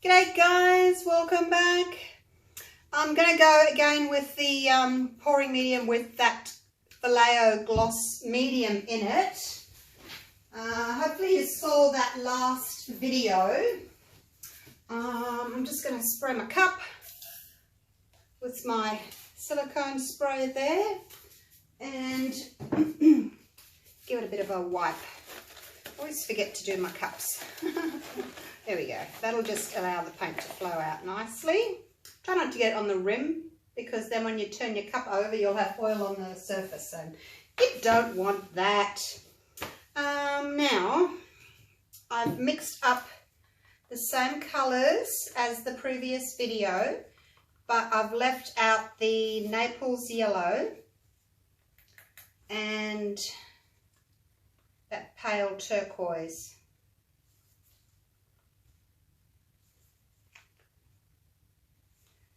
G'day guys, welcome back. I'm going to go again with the pouring medium with that Vallejo gloss medium in it. Hopefully you saw that last video. I'm just going to spray my cup with my silicone spray there and give it a bit of a wipe. Always forget to do my cups. There we go. That'll just allow the paint to flow out nicely. Try not to get it on the rim, because then when you turn your cup over you'll have oil on the surface and you don't want that. Now I've mixed up the same colours as the previous video, but I've left out the Naples yellow and that pale turquoise.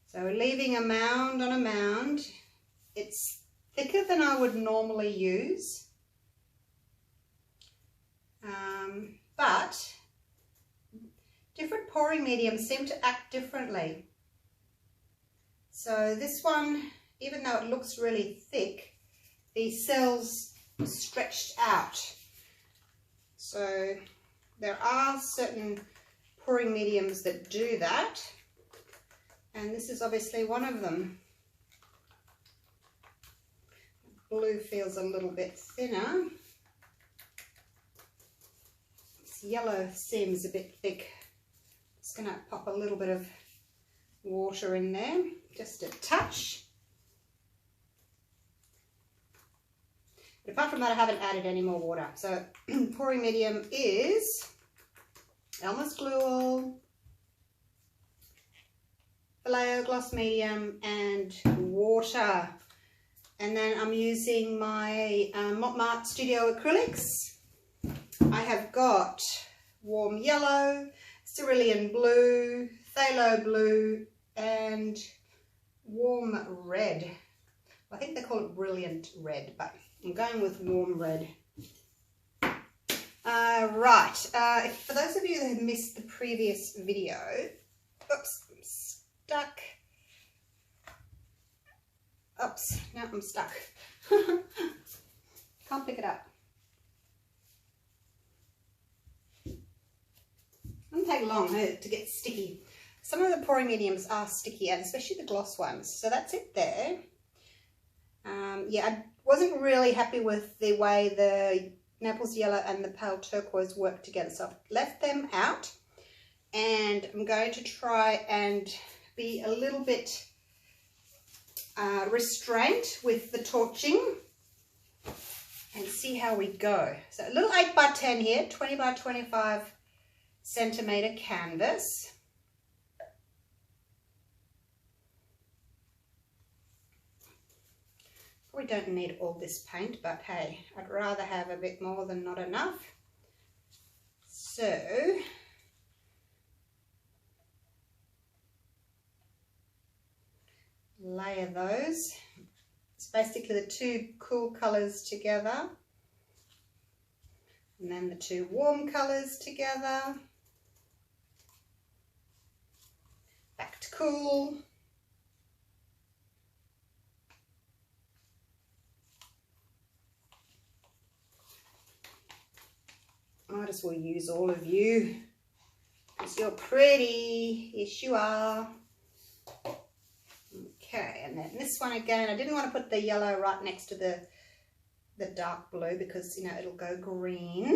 So leaving a mound on a mound. It's thicker than I would normally use, but different pouring mediums seem to act differently. So this one, even though it looks really thick, the cells are stretched out. So there are certain pouring mediums that do that, and this is obviously one of them. Blue feels a little bit thinner. This yellow seems a bit thick. Just going to pop a little bit of water in there, just a touch. But apart from that, I haven't added any more water. So pouring medium is Elmer's Glue All, Vallejo gloss medium, and water. And then I'm using my Mont Marte Studio Acrylics. I have got warm yellow, cerulean blue, phthalo blue, and warm red. I think they call it brilliant red, but I'm going with warm red. Right, for those of you that have missed the previous video, oops, I'm stuck. Oops, now I'm stuck. Can't pick it up. It doesn't take long to get sticky. Some of the pouring mediums are sticky, and especially the gloss ones. So that's it there. Yeah, I wasn't really happy with the way the Naples yellow and the pale turquoise work together, so I've left them out, and I'm going to try and be a little bit restrained with the torching and see how we go. So a little 8 by 10 here, 20 by 25 centimeter canvas. We don't need all this paint, but hey, I'd rather have a bit more than not enough. So layer those. It's basically the two cool colors together, and then the two warm colors together. Back to cool. Might as well use all of you because you're pretty. Yes, you are. Okay, and then this one again, I didn't want to put the yellow right next to the dark blue because, you know, it'll go green.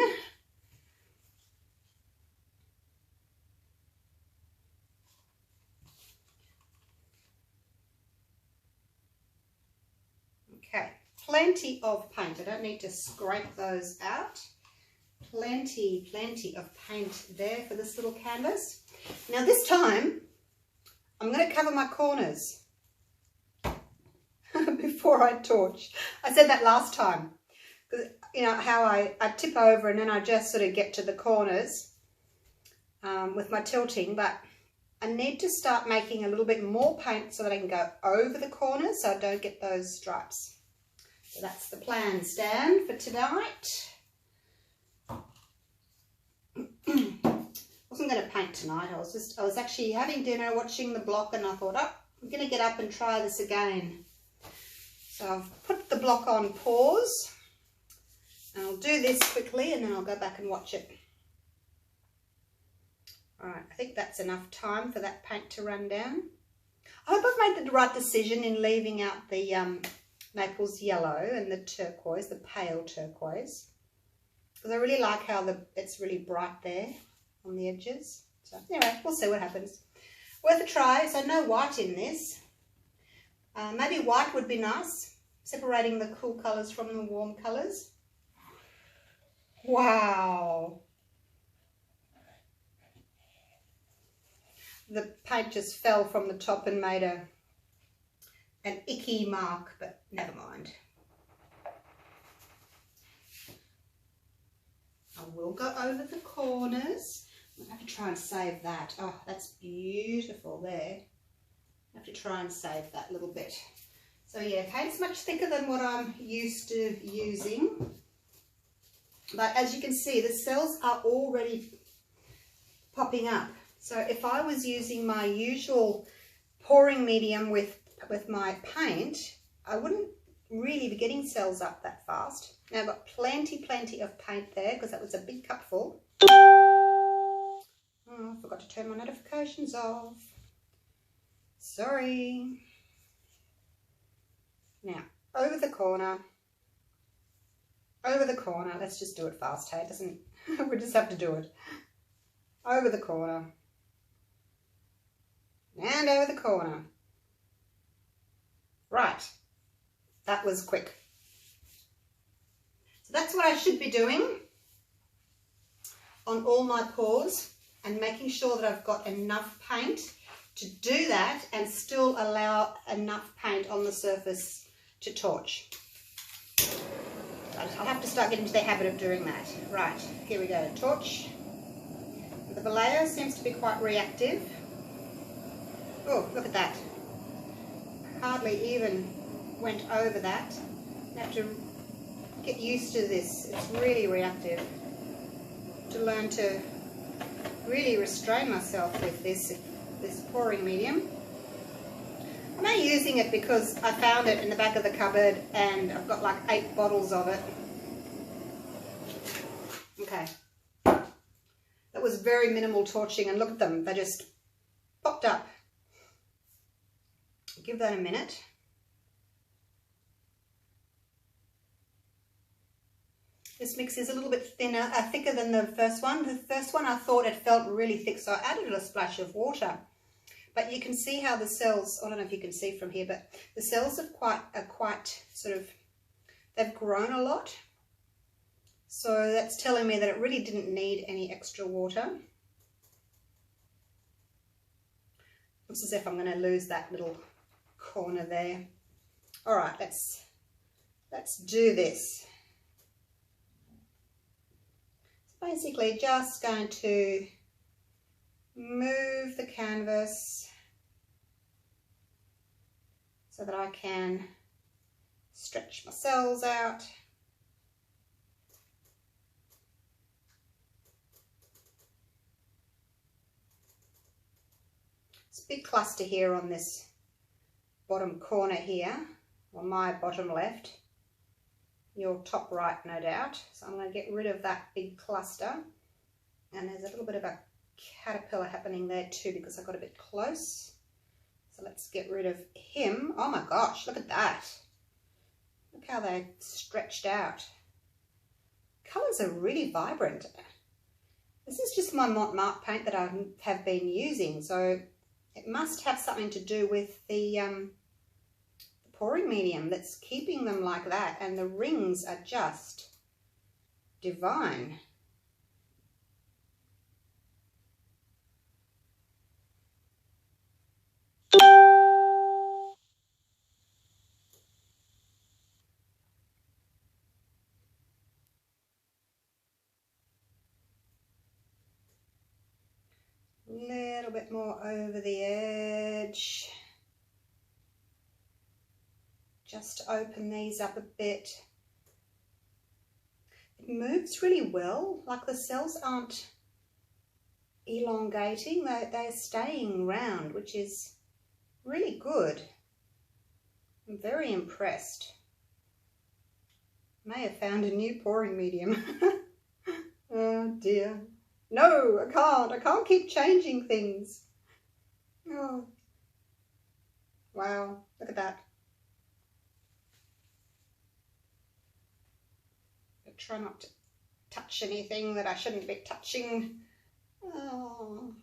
Okay, plenty of paint. I don't need to scrape those out. Plenty of paint there for this little canvas. Now this time I'm going to cover my corners before I torch. I said that last time, because you know how I tip over and then I just sort of get to the corners with my tilting, but I need to start making a little bit more paint so that I can go over the corners so I don't get those stripes. So that's the plan, Stan, for tonight. Wasn't going to paint tonight. I was actually having dinner, watching the block, and I thought, oh, I'm going to get up and try this again. So I've put the block on pause, and I'll do this quickly, and then I'll go back and watch it. All right, I think that's enough time for that paint to run down. I hope I've made the right decision in leaving out the Naples yellow and the turquoise, the pale turquoise, because I really like how it's really bright there on the edges. So anyway, we'll see what happens. Worth a try. So no white in this. Maybe white would be nice, separating the cool colours from the warm colours. Wow. The paint just fell from the top and made an icky mark, but never mind. I will go over the corners. I'll have to try and save that. Oh, that's beautiful there. I have to try and save that little bit. So yeah, paint's much thicker than what I'm used to using. But as you can see, the cells are already popping up. So if I was using my usual pouring medium with my paint, I wouldn't really be getting cells up that fast. Now I've got plenty of paint there because that was a big cupful. Oh, I forgot to turn my notifications off. Sorry. Now, over the corner. Over the corner. Let's just do it fast, hey? It doesn't, we just have to do it. Over the corner. And over the corner. Right. That was quick. So that's what I should be doing on all my pours, and making sure that I've got enough paint to do that and still allow enough paint on the surface to torch. I'll have to start getting into the habit of doing that. Right, here we go. Torch. The Vallejo seems to be quite reactive. Oh, look at that. Hardly even went over that. I have to get used to this. It's really reactive. To learn to really restrain myself with this pouring medium. I'm only using it because I found it in the back of the cupboard and I've got like 8 bottles of it. Okay. That was very minimal torching, and look at them. They just popped up. Give that a minute. This mix is a little bit thinner, thicker than the first one. The first one I thought it felt really thick, so I added a splash of water. But you can see how the cells, I don't know if you can see from here, but the cells are quite sort of, they've grown a lot. So that's telling me that it really didn't need any extra water. Looks as if I'm going to lose that little corner there. All right, let's do this. Basically just going to move the canvas so that I can stretch my cells out. It's a big cluster here on this bottom corner here, on my bottom left. Your top right, no doubt. So I'm going to get rid of that big cluster. And there's a little bit of a caterpillar happening there too because I got a bit close. So let's get rid of him. Oh my gosh, look at that. Look how they stretched out. Colours are really vibrant. This is just my Mont Marte paint that I have been using. So it must have something to do with the pouring medium that's keeping them like that, and the rings are just divine. A little bit more over the edge. Just to open these up a bit. It moves really well, like the cells aren't elongating. They're staying round, which is really good. I'm very impressed. May have found a new pouring medium. Oh dear. No, I can't. I can't keep changing things. Oh. Wow, look at that. I try not to touch anything that I shouldn't be touching. Oh.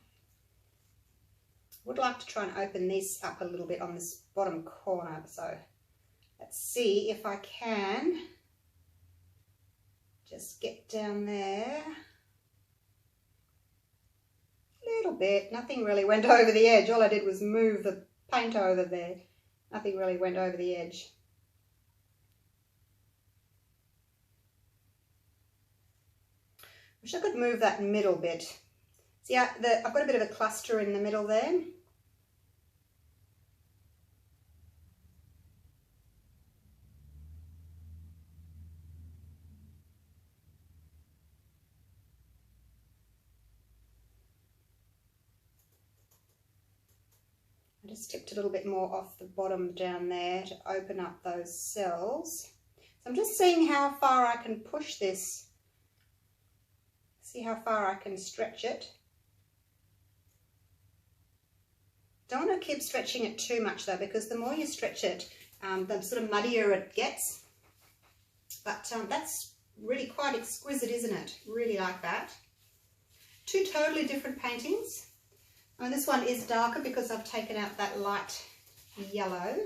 Would like to try and open this up a little bit on this bottom corner, so let's see if I can just get down there. A little bit. Nothing really went over the edge. All I did was move the paint over there. Nothing really went over the edge. Wish I could move that middle bit. See, I've got a bit of a cluster in the middle there. I just tipped a little bit more off the bottom down there to open up those cells. So I'm just seeing how far I can push this. See how far I can stretch it. Don't want to keep stretching it too much though, because the more you stretch it, the sort of muddier it gets. But that's really quite exquisite, isn't it? Really like that. Two totally different paintings. And this one is darker because I've taken out that light yellow.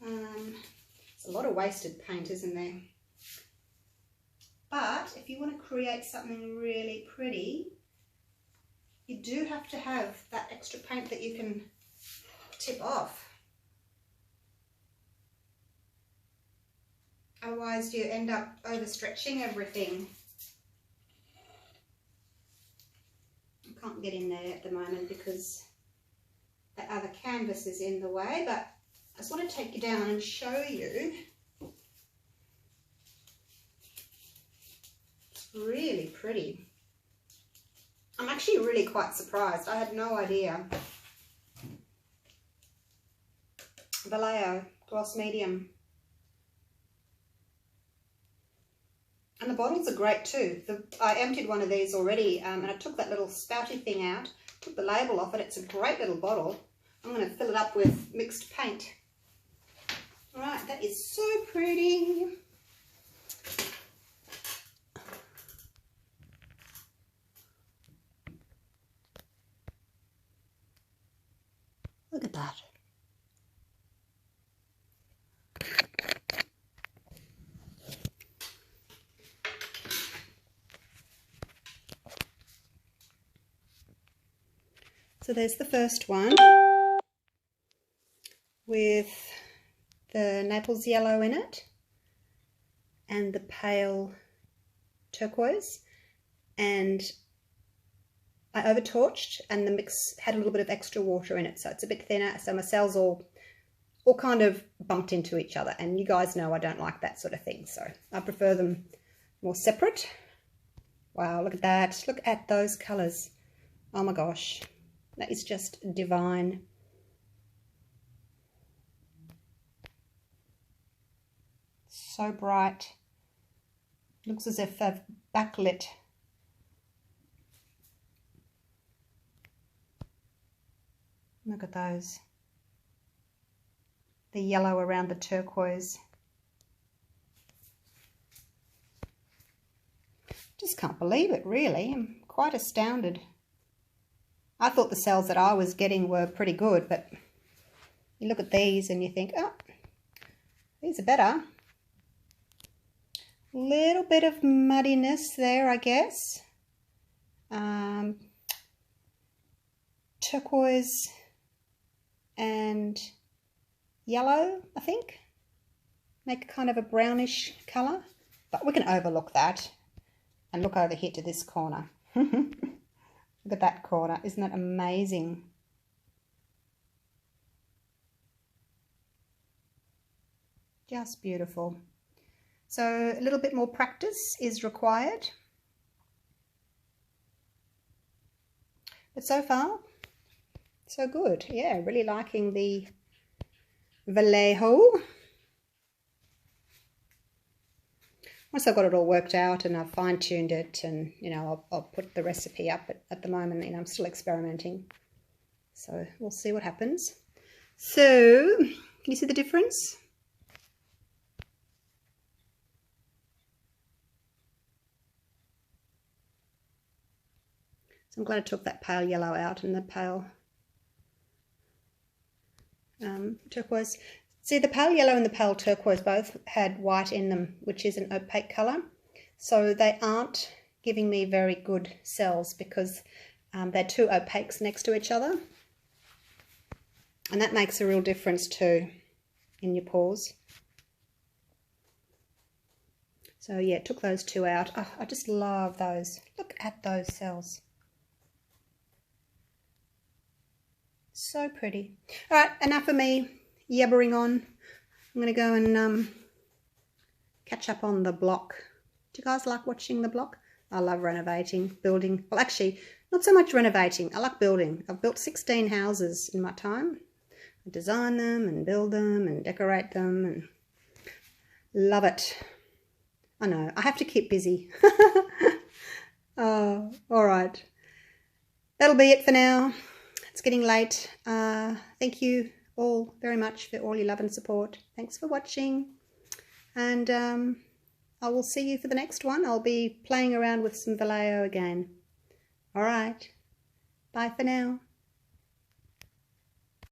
It's a lot of wasted paint, isn't there? But if you want to create something really pretty, you do have to have that extra paint that you can tip off. Otherwise you end up overstretching everything. I can't get in there at the moment because that other canvas is in the way, but I just want to take you down and show you. It's really pretty. I'm actually really quite surprised. I had no idea. Vallejo gloss medium. And the bottles are great too. I emptied one of these already and I took that little spouty thing out, took the label off it. It's a great little bottle. I'm going to fill it up with mixed paint. Alright, that is so pretty. Look at that. So there's the first one with the Naples yellow in it and the pale turquoise, and I over torched and the mix had a little bit of extra water in it, so it's a bit thinner, so my cells all kind of bumped into each other, and you guys know I don't like that sort of thing, so I prefer them more separate. Wow, look at that. Look at those colours. Oh my gosh. That is just divine. So bright. Looks as if they've backlit. Look at those. The yellow around the turquoise. Just can't believe it, really. I'm quite astounded. I thought the cells that I was getting were pretty good, but you look at these and you think, oh, these are better. Little bit of muddiness there, I guess. Turquoise and yellow, I think. Make kind of a brownish colour, but we can overlook that and look over here to this corner. Look at that corner. Isn't that amazing? Just beautiful. So a little bit more practice is required. But so far, so good. Yeah, really liking the Vallejo. Once I've got it all worked out and I've fine-tuned it, and you know, I'll put the recipe up. At the moment, you know, I'm still experimenting, so we'll see what happens. So, can you see the difference? So I'm glad I took that pale yellow out and the pale turquoise. See, the pale yellow and the pale turquoise both had white in them, which is an opaque colour. So they aren't giving me very good cells because they're two opaques next to each other. And that makes a real difference too in your pores. So yeah, took those two out. Oh, I just love those. Look at those cells. So pretty. All right, enough of me yabbering on. I'm going to go and catch up on the block. Do you guys like watching the block? I love renovating, building. Well, actually, not so much renovating. I like building. I've built 16 houses in my time. I design them and build them and decorate them and love it. I know, I have to keep busy. Oh, all right. That'll be it for now. It's getting late. Thank you all very much for all your love and support. Thanks for watching. And I will see you for the next one. I'll be playing around with some Vallejo again. All right. Bye for now.